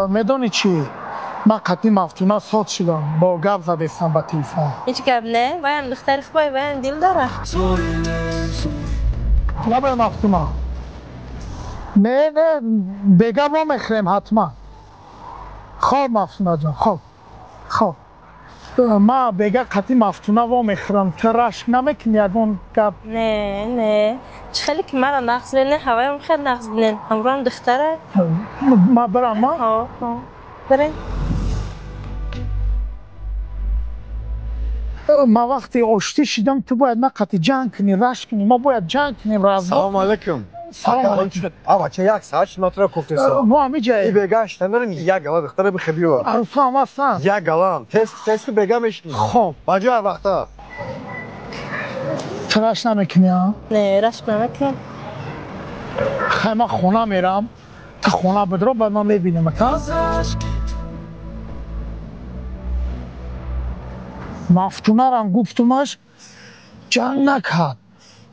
میدونی چی؟ من قطعی مفتونه ساد شدم با گپ زدستم با تلفن. هیچ گپ نه؟ باید دختر خوبه باید دل داره. نباید مفتونه. نه بگم ما میخریم حتما. خواب مفتونه جان خواب. ما بگه قطعی مفتونه و میخرم تو رشک نمیکنی از اون گپ. نه چه خیلی که مرا نقص بینه هوایم خیلی نقص بینه همراه دختره. ما برم ما؟ ها بریم. ما وقتی آشتی شدم تو باید ما قطعی جنگ کنی رشک کنی ما باید جنگ کنیم راز. سلام علیکم. سلام علیکم. آقا چه یک ساعت شما تو را کوفتسا. ما میجای. ای بگاش نداریم یک گلا دختره بخبیو. افهم. یک گلا. تست بگامش. خب. باجا وقتا. تو رشک نمیکنی ها؟ نه رشک نمیکنم. خیلی من خونه میرم. تا خونه بدرو بعد ما میبینیم تا. مفتونه رم گفتمش جنگ نکرد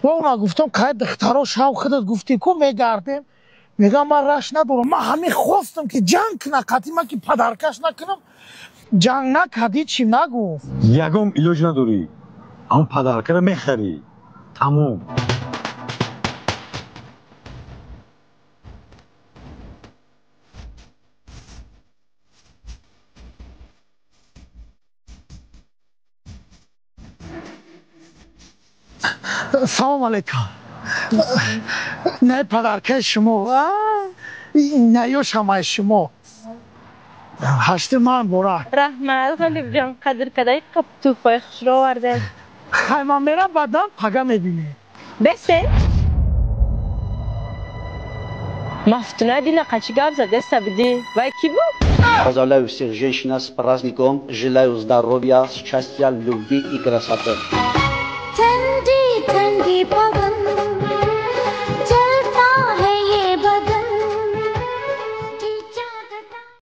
و اونا گفتم که دخترها شوق خودت گفتی کو میگردیم میگم من رش ندارم من همین خواستم که جنگ کنه قطعی من که پدرکش نکنم جنگ نکردی چی نگفت یکم ایلوج نداری اما پدرکه رو میخری تموم سلام علیکم نه پدرکه شما نه یا شما شما هشت من برای رحمت خیلی جان قدر کدای قب تو پای خوش رو ورده خیلی من میرم بعدا پگه میبینی بسته مفتونه دینا قچگار زده سبدی وای کی بود؟ Поздравляю всех женщин с праздником, желаю здоровья, счастья, любви и красоты.